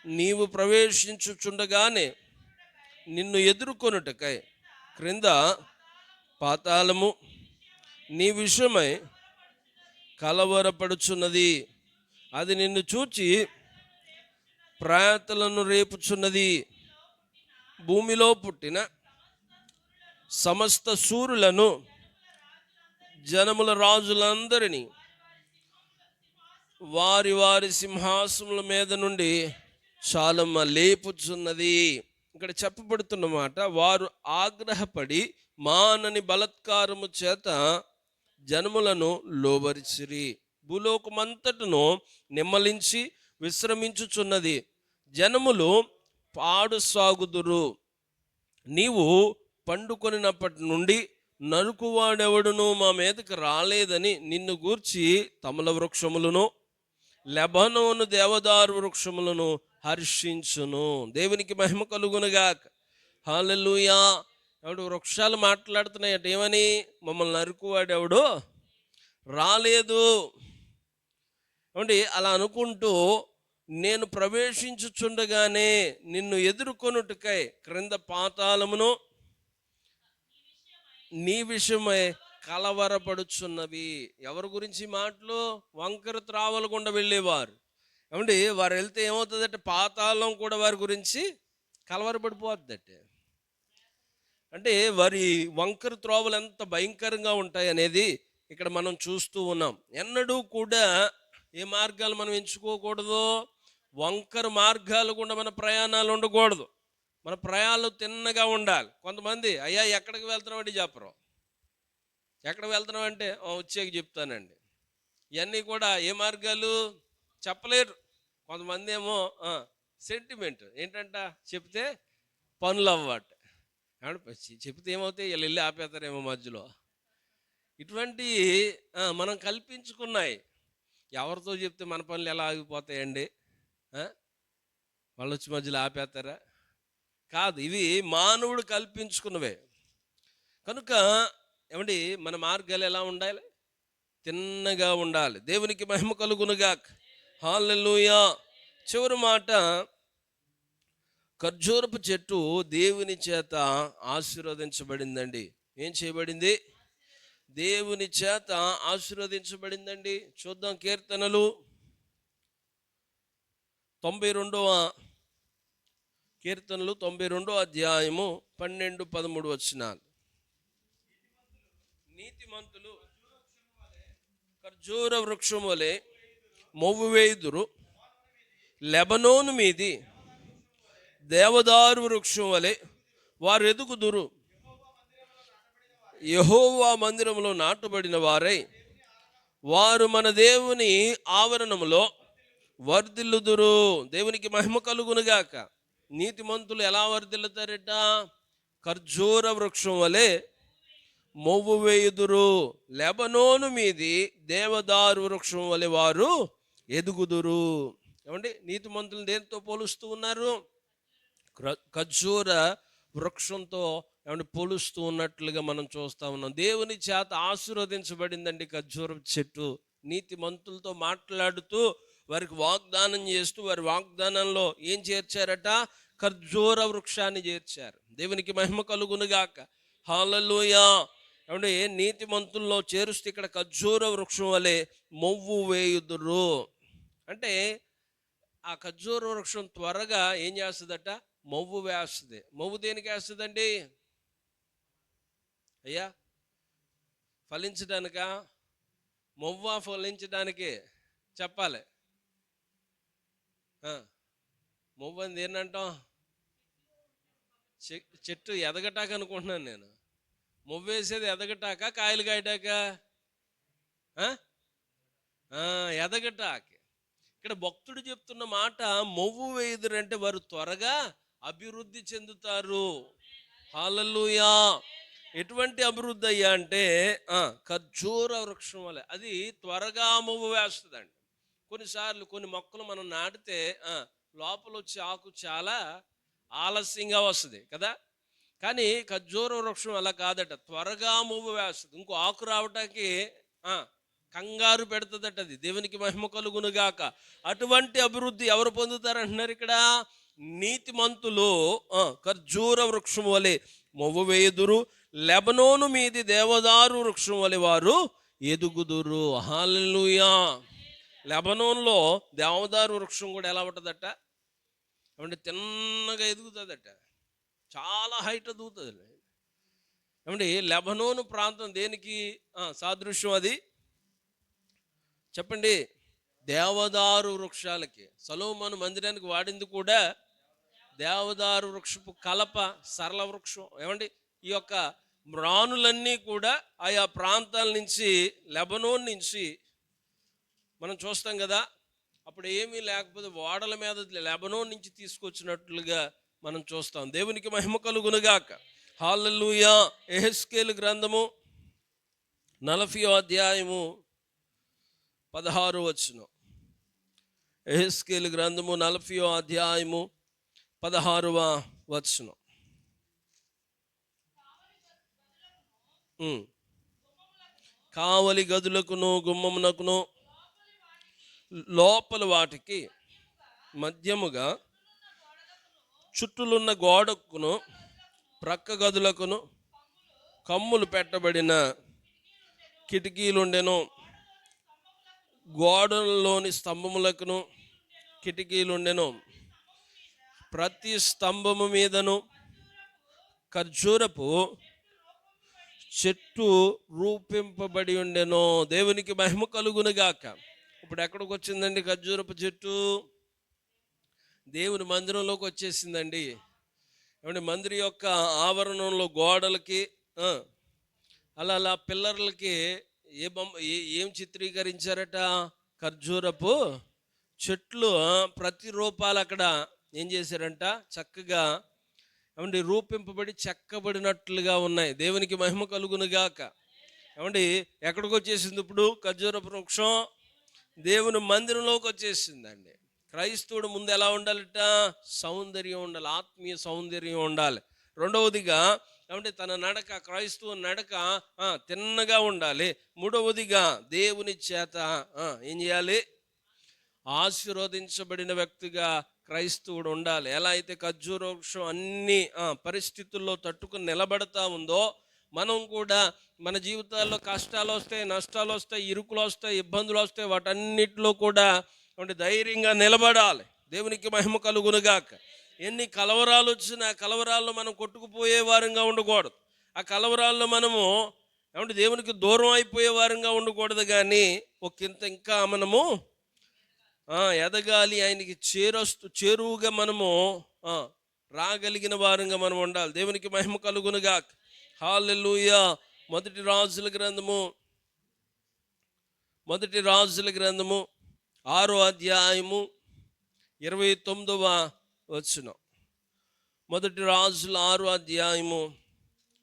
నీవు ప్రవేశించుచుండగానే నిన్ను ఎదుర్కొనుటకై క్రింద పాతాళము నీ విషయమై కలవరపడుచున్నది. అది నిన్ను చూచి ప్రాయతలను రేపుచున్నది. భూమిలో పుట్టిన సమస్త శూరులను, జనముల రాజులందరినీ వారి వారి సింహాసనముల మీద నుండి చాలమ్మ లేపుచున్నది. ఇక్కడ చెప్పబడుతున్న మాట, వారు ఆగ్రహపడి మానని బలత్కారము చేత జనములను లోబరిచిరి. భూలోకమంతటను నిమ్మలించి విశ్రమించుచున్నది. జనములు పాడు సాగుదురు. నీవు పండుకొనినప్పటి నుండి నరుకువాడెవడును మా మీదకి రాలేదని నిన్ను గూర్చి తమల వృక్షములను, లెబనోను దేవదారు వృక్షములను హర్షించును. దేవునికి మహిమ కలుగునుగాక. హల్లెలూయా. ఎవడు వృక్షాలు మాట్లాడుతున్నాయట, ఏమని? మమ్మల్ని నరుకువాడెవడు రాలేదు. ఏమండి, అలా అనుకుంటూ నేను ప్రవేశించుచుండగానే నిన్ను ఎదుర్కొనుటకై క్రింద పాతాళమును నీ విషయమై కలవరపడుచున్నవి. ఎవరి గురించి మాటలు? వంకర త్రావల గుండా వెళ్ళేవారు. ఏమండి, వారు వెళ్తే ఏమవుతుందంటే పాతాళం కూడా వారి గురించి కలవరపడిపోతుందట. అంటే వారి వంకర త్రోవలు ఎంత భయంకరంగా ఉంటాయి అనేది ఇక్కడ మనం చూస్తూ ఉన్నాం. ఎన్నడూ కూడా ఏ మార్గాలు మనం ఎంచుకోకూడదు? వంకర మార్గాలు కూడా మన ప్రయాణాలు ఉండకూడదు. మన ప్రయాణాలు తిన్నగా ఉండాలి. కొంతమంది అయ్యా ఎక్కడికి వెళ్తున్నామంటే చెప్పరు. ఎక్కడికి వెళ్తున్నాం అంటే వచ్చాక చెప్తానండి. ఇవన్నీ కూడా ఏ మార్గాలు చెప్పలేరు. కొంతమంది ఏమో సెంటిమెంట్ ఏంటంట, చెప్తే పనులు అవ్వట. చెప్తే ఏమవుతాయి, వీళ్ళు వెళ్ళి ఆపేస్తారేమో మధ్యలో. ఇటువంటి మనం కల్పించుకున్నాయి. ఎవరితో చెప్తే మన పనులు ఎలా ఆగిపోతాయండి? వాళ్ళు వచ్చి మధ్యలో ఆపేస్తారా? కాదు, ఇవి మానవుడు కల్పించుకున్నవే. కనుక ఏమండి, మన మార్గాలు ఎలా ఉండాలి? తిన్నగా ఉండాలి. దేవునికి మహిమ కలుగునుగాక. హల్లెలూయా. చివరి మాట, ఖర్జూరపు చెట్టు దేవుని చేత ఆశీర్వదించబడిందండి. ఏం చేయబడింది? దేవుని చేత ఆశీర్వదించబడిందండి. చూద్దాం, కీర్తనలు 92వ కీర్తనలు 92వ అధ్యాయము 12-13 వచనాలు. నీతిమంతులు ఖర్జూర వృక్షం వలె మొవ్వు వేయుదురు, లెబనోను మీది దేవదారు వృక్షం వలె వారు ఎదుగుదురు. యెహోవా మందిరంలో నాటబడిన వారై వారు మన దేవుని ఆవరణములో వర్ధిల్లుదురు. దేవునికి మహిమ కలుగునుగాక. నీతిమంతులు ఎలా వర్ధిల్లుతారట? ఖర్జూర వృక్షం వలె మొవ్వు వేయుదురు, లెబనోను మీది దేవదారు వృక్షం వలె వారు ఎదుగుదురు. ఏమండి, నీతిమంతులు దేనితో పోలుస్తూ ఉన్నారు? ఖర్జూర వృక్షంతో ఏమంటే పోలుస్తూ ఉన్నట్లుగా మనం చూస్తూ ఉన్నాం. దేవుని చేత ఆశీర్వదించబడిందండి ఖర్జూర చెట్టు. నీతిమంతులతో మాట్లాడుతూ వారికి వాగ్దానం చేస్తూ వారి వాగ్దానంలో ఏం చేర్చారట? ఖర్జూర వృక్షాన్ని చేర్చారు. దేవునికి మహిమ కలుగునుగాక. హల్లెలూయా. ఏమంటే నీతిమంతుల్లో చేరుస్తూ ఇక్కడ ఖర్జూర వృక్షం వలె మొవ్వు వేయుదురు. అంటే ఆ ఖర్జూర వృక్షం త్వరగా ఏం చేస్తుందట? మొవ్వు వేస్తుంది. మొవ్వు దేనికి వేస్తుందండి అయ్యా? ఫలించడానికా? మొవ్వ ఫలించడానికి చెప్పాలి. మొవ్వు అని ఏంటంటాం? చెట్టు ఎదగటాక అనుకుంటున్నాను నేను. మొవ్వు వేసేది ఎదగటాక, కాయలు కాయటాక? ఎదగటాక. ఇక్కడ భక్తుడు చెప్తున్న మాట, మొవ్వు వేయుదురంటే వారు త్వరగా అభివృద్ధి చెందుతారు. హల్లెలూయా. ఎటువంటి అభివృద్ధి అయ్యా అంటే ఖర్జూర వృక్షం వల్ల అది త్వరగా మొవ్వు వేస్తుందండి. కొన్నిసార్లు కొన్ని మొక్కలు మనం నాటితే లోపల వచ్చే ఆకు చాలా ఆలస్యంగా వస్తుంది కదా. కానీ ఖర్జూర వృక్షం అలా కాదట, త్వరగా మొవ్వు వేస్తుంది. ఇంకో ఆకు రావటానికి కంగారు పెడుతుందట అది. దేవునికి మహిమ కలుగునుగాక. అటువంటి అభివృద్ధి ఎవరు పొందుతారంటున్నారు ఇక్కడ? నీతిమంతులు ఖర్జూర వృక్షం వలె మొవ్వు వేయుదురు, లెబనోను మీది దేవదారు వృక్షం వలె వారు ఎదుగుదురు. హల్లెలూయా. లెబనోన్లో దేవదారు వృక్షం కూడా ఎలా ఉంటుందట? ఏమంటే తిన్నగా ఎదుగుతుందట, చాలా హైట్ ఎదుగుతుంది. ఏమంటే లెబనోను ప్రాంతం దేనికి సాదృశ్యం? అది చెప్పండి. దేవదారు వృక్షాలకి. సొలొమోను మందిరానికి వాడింది కూడా దేవదారు వృక్షపు కలప, సరళ వృక్షం. ఏమండి, ఈ యొక్క మ్రానులన్నీ కూడా ఆయా ప్రాంతాల నుంచి, లెబనోన్ నుంచి మనం చూస్తాం కదా. అప్పుడు ఏమీ లేకపోతే ఓడల మీద లెబనోన్ నుంచి తీసుకొచ్చినట్లుగా మనం చూస్తాం. దేవునికి మహిమ కలుగునుగాక. హల్లెలూయా. యెహెజ్కేలు గ్రంథము 40వ అధ్యాయము 16వ వచనం. యెహెజ్కేలు గ్రంథము 40వ అధ్యాయము 16వ వచనం. కావలి గదులకును గుమ్మమునకును లోపల వాటికి మధ్యముగా చుట్టూలున్న గోడకును ప్రక్క గదులకును కమ్ములు పెట్టబడిన కిటికీలుండెను. గోడలోని స్తంభములకును కిటికీలుండెను. ప్రతి స్తంభము మీదను ఖర్జూరపు చెట్టు రూపింపబడి ఉండెను. దేవునికి మహిమ కలుగునుగాక. ఇప్పుడు ఎక్కడికి వచ్చిందండి ఖర్జూరపు చెట్టు? దేవుని మందిరంలోకి వచ్చేసిందండి. ఏమంటే మందిరం యొక్క ఆవరణంలో గోడలకి అలా అలా పిల్లర్లకి ఏం చిత్రీకరించారట? ఖర్జూరపు చెట్లు ప్రతిరూపాలు అక్కడ ఏం చేశారంట? చక్కగా ఏమండి రూపింపబడి చెక్కబడినట్లుగా ఉన్నాయి. దేవునికి మహిమ కలుగునుగాక. ఏమండి ఎక్కడికి వచ్చేసింది ఇప్పుడు ఖర్జూరపు వృక్షం? దేవుని మందిరంలోకి వచ్చేసిందండి. క్రైస్తవుడు ముందు ఎలా ఉండాలట? సౌందర్యం ఉండాలి, ఆత్మీయ సౌందర్యం ఉండాలి. రెండవదిగా ఏమంటే తన నడక, క్రైస్తవ నడక తిన్నగా ఉండాలి. మూడవదిగా దేవుని చేత ఏం చేయాలి? ఆశీర్వదించబడిన వ్యక్తిగా క్రైస్తవుడు ఉండాలి. ఎలా అయితే ఖర్జూర వృక్షం అన్ని పరిస్థితుల్లో తట్టుకుని నిలబడతా ఉందో, మనం కూడా మన జీవితాల్లో కష్టాలు వస్తాయి, నష్టాలు వస్తాయి, ఇరుకులు వస్తాయి, ఇబ్బందులు వస్తాయి, వాటన్నిటిలో కూడా అంటే ధైర్యంగా నిలబడాలి. దేవునికి మహిమ కలుగునుగాక. ఎన్ని కలవరాలు వచ్చినా కలవరాల్లో మనం కొట్టుకుపోయే వారంగా ఉండకూడదు. ఆ కలవరాల్లో మనము ఏమంటే దేవునికి దూరం అయిపోయే వారంగా ఉండకూడదు. కానీ ఇంకా మనము ఎదగాలి, ఆయనకి చేరువుగా మనము రాగలిగిన వారంగా మనం ఉండాలి. దేవునికి మహిమ కలుగునుగాక. హల్లెలూయా. మొదటి రాజుల గ్రంథము 6వ అధ్యాయము 29వ వచనం. మొదటి రాజుల 6వ అధ్యాయము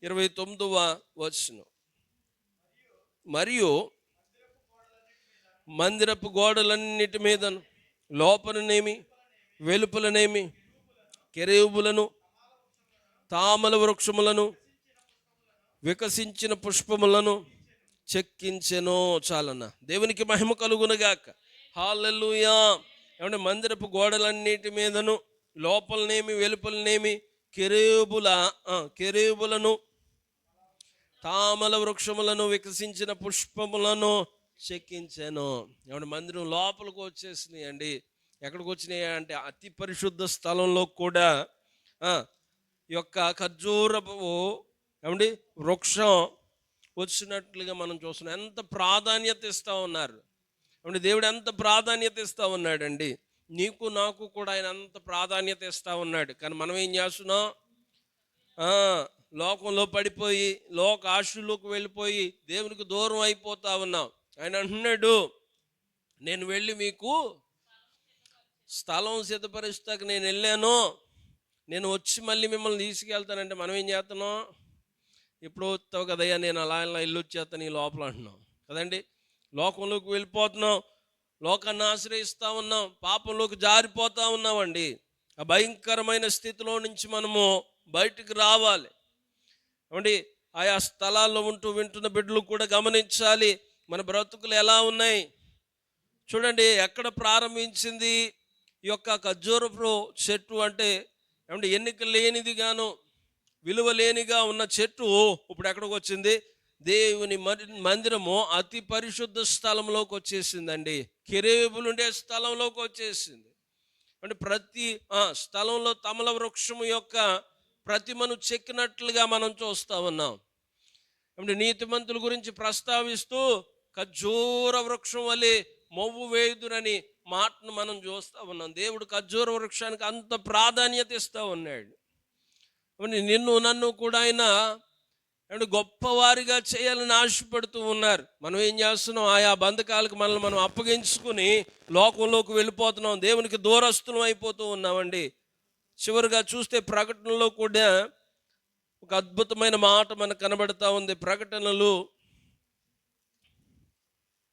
29వ వచనం. మరియు మందిరపు గోడలన్నిటి మీద లోపలనేమి వెలుపలనేమి కెరూబులను, తామల వృక్షములను, వికసించిన పుష్పములను చెక్కించెను. చాలన్న. దేవునికి మహిమ కలుగునుగాక. హల్లెలూయా. ఏమంటే మందిరపు గోడలన్నిటి మీదను లోపలనేమి వెలుపలనేమి కెరూబులను, తామల వృక్షములను, వికసించిన పుష్పములను చెక్కించాను. ఏమంటే మందిరం లోపలికి వచ్చేసినాయి అండి. ఎక్కడికి వచ్చినాయి అంటే అతి పరిశుద్ధ స్థలంలో కూడా ఈ యొక్క ఖర్జూరపు ఏమండి వృక్షం వచ్చినట్లుగా మనం చూస్తున్నాం. ఎంత ప్రాధాన్యత ఇస్తూ ఉన్నారు. ఏమంటే దేవుడు ఎంత ప్రాధాన్యత ఇస్తూ ఉన్నాడండి. నీకు నాకు కూడా ఆయన అంత ప్రాధాన్యత ఇస్తూ ఉన్నాడు. కానీ మనం ఏం చేస్తున్నాం? లోకంలో పడిపోయి లోక ఆశల్లోకి వెళ్ళిపోయి దేవునికి దూరం అయిపోతా ఉన్నాం. ఆయన అంటున్నాడు, నేను వెళ్ళి మీకు స్థలం సిద్ధపరుస్తాక నేను వెళ్ళాను, నేను వచ్చి మళ్ళీ మిమ్మల్ని తీసుకెళ్తానంటే మనం ఏం చేస్తున్నాం? ఇప్పుడు వస్తావు కదయ్యా, నేను అలా ఇల్లు వచ్చేస్తాను ఈ లోపల అంటున్నాం కదండి. లోకంలోకి వెళ్ళిపోతున్నాం, లోకాన్ని ఆశ్రయిస్తూ ఉన్నాం, పాపంలోకి జారిపోతూ ఉన్నామండి. ఆ భయంకరమైన స్థితిలో నుంచి మనము బయటికి రావాలి. ఏమండి ఆయా స్థలాల్లో ఉంటూ వింటున్న బిడ్డలు కూడా గమనించాలి, మన బ్రతుకులు ఎలా ఉన్నాయి. చూడండి, ఎక్కడ ప్రారంభించింది ఈ యొక్క ఖర్జూరపు చెట్టు అంటే ఏమంటే ఎన్నిక లేనిదిగాను విలువ లేనిగా ఉన్న చెట్టు ఇప్పుడు ఎక్కడికి వచ్చింది? దేవుని మందిరము అతి పరిశుద్ధ స్థలంలోకి వచ్చేసిందండి. కెరూబులు ఉండే స్థలంలోకి వచ్చేసింది. అంటే ప్రతి స్థలంలో తమల వృక్షము యొక్క ప్రతిమను చెక్కినట్లుగా మనం చూస్తూ ఉన్నాం. అంటే నీతిమంతుల గురించి ప్రస్తావిస్తూ ఖర్జూర వృక్షం వలె మొవ్వు వేయుదురని మాటను మనం చూస్తూ ఉన్నాం. దేవుడు ఖర్జూర వృక్షానికి అంత ప్రాధాన్యత ఇస్తూ ఉన్నాడు. నిన్ను నన్ను కూడా ఆయన గొప్పవారిగా చేయాలని ఆశపడుతూ ఉన్నారు. మనం ఏం చేస్తున్నాం? ఆయా బంధకాలకు మనల్ని మనం అప్పగించుకుని లోకంలోకి వెళ్ళిపోతున్నాం, దేవునికి దూరస్తులం అయిపోతూ ఉన్నామండి. చివరిగా చూస్తే ప్రకటనలో కూడా ఒక అద్భుతమైన మాట మనకు కనబడతా ఉంది.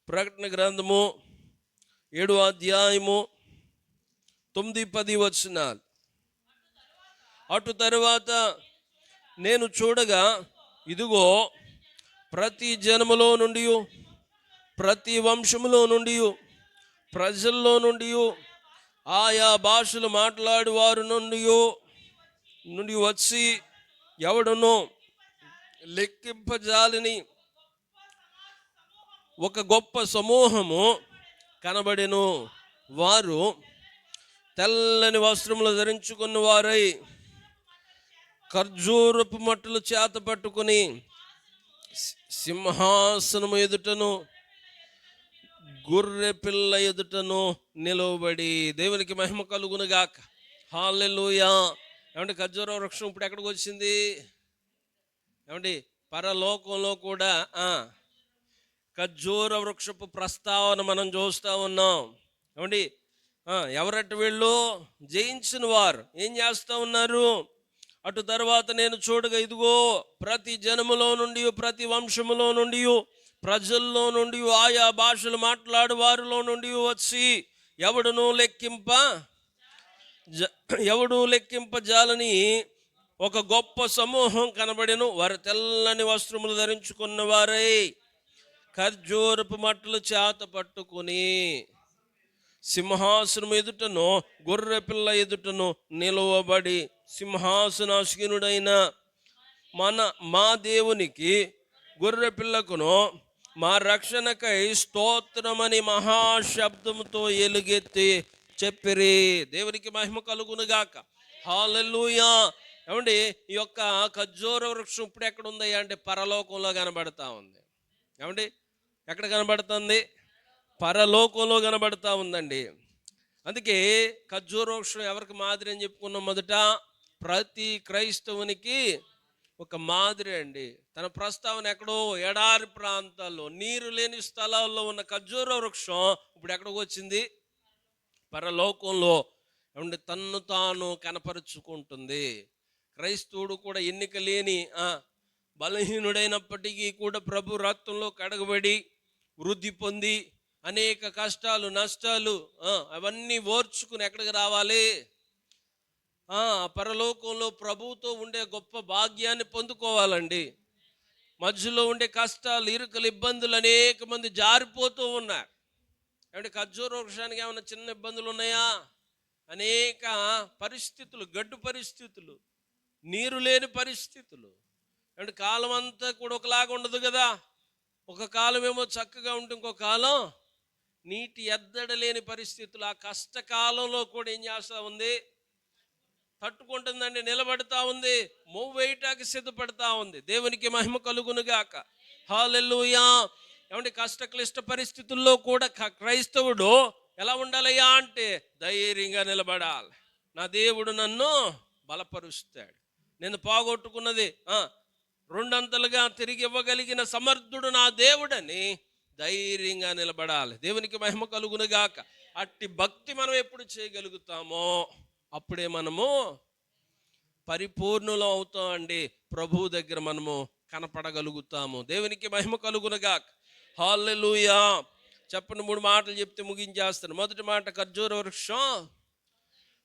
ప్రకటన గ్రంథము 7వ అధ్యాయము 9-10 వచనాలు. అటు తరువాత నేను చూడగా, ఇదిగో ప్రతి జనములో నుండి, ప్రతి వంశములో నుండి, ప్రజల్లో నుండి, ఆయా భాషలు మాట్లాడు వారు నుండి వచ్చి ఎవడును లెక్కింపజాలని ఒక గొప్ప సమూహము కనబడెను. వారు తెల్లని వస్త్రములు ధరించుకున్న వారై ఖర్జూరపు మట్టలు చేత పట్టుకుని సింహాసనము ఎదుటను గొర్రె పిల్ల ఎదుటను నిలవబడి, దేవునికి మహిమ కలుగునుగాక. హల్లెలూయా. ఏమంటే ఖర్జూర వృక్షం ఇప్పుడు ఎక్కడికి వచ్చింది? ఏమండి పరలోకంలో కూడా ఖర్జూర వృక్షపు ప్రస్తావన మనం చూస్తూ ఉన్నాం. ఏమండి ఎవరట వీళ్ళు? జయించిన వారు ఏం చేస్తూ ఉన్నారు? అటు తర్వాత నేను చూడగా ఇదిగో ప్రతి జనములో నుండి, ప్రతి వంశములో నుండి, ప్రజల్లో నుండి, ఆయా భాషలు మాట్లాడు వారిలో నుండి వచ్చి ఎవడు లెక్కింపజాలని ఒక గొప్ప సమూహం కనబడెను. వారు తెల్లని వస్త్రములు ధరించుకున్న వారై ఖర్జూరపు మట్టలు చేత పట్టుకుని సింహాసనం ఎదుటను గొర్రె పిల్ల ఎదుటను నిలువబడి, సింహాసనాసీనుడైన మా దేవునికి గొర్రె పిల్లకును మా రక్షణకై స్తోత్రమని మహాశబ్దముతో ఎలుగెత్తి చెప్పిరి. దేవునికి మహిమ కలుగునుగాక. హల్లెలూయా. ఏమండి ఈ యొక్క ఖర్జూర వృక్షం ఇప్పుడు ఎక్కడ ఉంది అంటే పరలోకంలో కనబడతా ఉంది. ఏమండి ఎక్కడ కనబడుతుంది? పరలోకంలో కనబడతా ఉందండి. అందుకే ఖర్జూర వృక్షం ఎవరికి మాదిరి అని చెప్పుకున్నాం? మొదట ప్రతి క్రైస్తవునికి ఒక మాదిరి అండి. తన ప్రస్తావన ఎక్కడో ఎడారి ప్రాంతాల్లో, నీరు లేని స్థలాల్లో ఉన్న ఖర్జూర వృక్షం ఇప్పుడు ఎక్కడికి వచ్చింది? పరలోకంలో. ఏమంటే తన్ను తాను కనపరుచుకుంటుంది. క్రైస్తవుడు కూడా ఎన్నిక లేని బలహీనుడైనప్పటికీ కూడా ప్రభు రక్తంలో కడగబడి వృద్ధి పొంది అనేక కష్టాలు నష్టాలు అవన్నీ ఓర్చుకుని ఎక్కడికి రావాలి? పరలోకంలో ప్రభువుతో ఉండే గొప్ప భాగ్యాన్ని పొందుకోవాలండి. మధ్యలో ఉండే కష్టాలు, ఇరుకలు, ఇబ్బందులు అనేక మంది జారిపోతూ ఉన్నారు. అంటే ఖర్జూర వృక్షానికి ఏమైనా చిన్న ఇబ్బందులు ఉన్నాయా? అనేక పరిస్థితులు, గడ్డు పరిస్థితులు, నీరు లేని పరిస్థితులు. అంటే కాలం అంతా కూడా ఒకలాగా ఉండదు కదా. ఒక కాలం ఏమో చక్కగా ఉంటే ఇంకో కాలం నీటి ఎద్దడి లేని పరిస్థితులు. ఆ కష్టకాలంలో కూడా ఏం చేస్తూ ఉంది? తట్టుకుంటుందండి, నిలబడతా ఉంది, మూవ్ వేయటానికి సిద్ధపడతా ఉంది. దేవునికి మహిమ కలుగునుగాక. హల్లెలూయా. ఏమంటే కష్ట క్లిష్ట పరిస్థితుల్లో కూడా క్రైస్తవుడు ఎలా ఉండాలయ్యా అంటే ధైర్యంగా నిలబడాలి. నా దేవుడు నన్ను బలపరుస్తాడు. నేను పోగొట్టుకున్నది రెండంతలుగా తిరిగి ఇవ్వగలిగిన సమర్థుడు నా దేవుడని ధైర్యంగా నిలబడాలి. దేవునికి మహిమ కలుగునుగాక. అట్టి భక్తి మనం ఎప్పుడు చేయగలుగుతామో అప్పుడే మనము పరిపూర్ణులం అవుతాం అండి. ప్రభువు దగ్గర మనము కనపడగలుగుతాము. దేవునికి మహిమ కలుగునుగాక. హల్లెలూయా. చెప్పండి, 3 మాటలు చెప్తే ముగించేస్తాను. మొదటి మాట, ఖర్జూర వృక్షం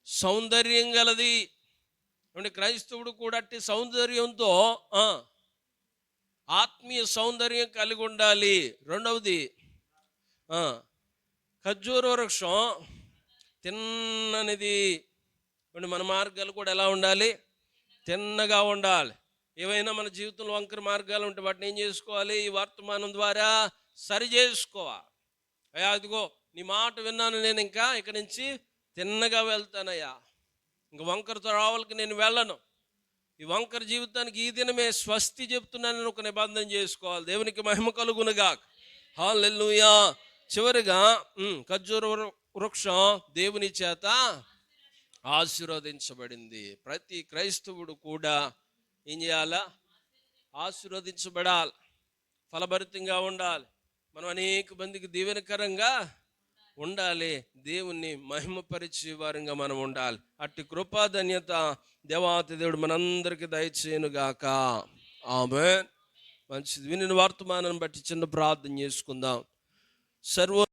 సౌందర్యం గలది. అంటే క్రైస్తవుడు కూడా అట్టి సౌందర్యంతో ఆత్మీయ సౌందర్యం కలిగి ఉండాలి. రెండవది, ఖర్జూర వృక్షం తిన్ననిది. మన మార్గాలు కూడా ఎలా ఉండాలి? తిన్నగా ఉండాలి. ఏవైనా మన జీవితంలో వంకర మార్గాలు ఉంటే వాటిని ఏం చేసుకోవాలి? ఈ వర్తమానం ద్వారా సరి చేసుకోవాలి. అయ్యా అదిగో నీ మాట విన్నాను, నేను ఇంకా ఇక్కడి నుంచి తిన్నగా వెళ్తానయ్యా, ఇంక వంకర త్రోవలకి నేను వెళ్ళను, ఈ వంకర జీవితానికి ఈ దినమే స్వస్తి చెప్తున్నానని ఒక నిబంధన చేసుకోవాలి. దేవునికి మహిమ కలుగునుగాక. హల్లెలూయా. చివరిగా ఖర్జూర వృక్షం దేవుని చేత ఆశీర్వదించబడింది. ప్రతి క్రైస్తవుడు కూడా ఏం చేయాలా? ఆశీర్వదించబడాలి, ఫలభరితంగా ఉండాలి. మనం అనేక మందికి దీవెనకరంగా ఉండాలి, దేవుణ్ణి మహిమపరిచే వారంగా మనం ఉండాలి. అట్టి కృపాధన్యత దేవాతి దేవుడు మనందరికీ దయచేయునుగాక. ఆమేన్. మంచిది. వినిన వర్తమానాన్ని బట్టి చిన్న ప్రార్థన చేసుకుందాం. సర్వ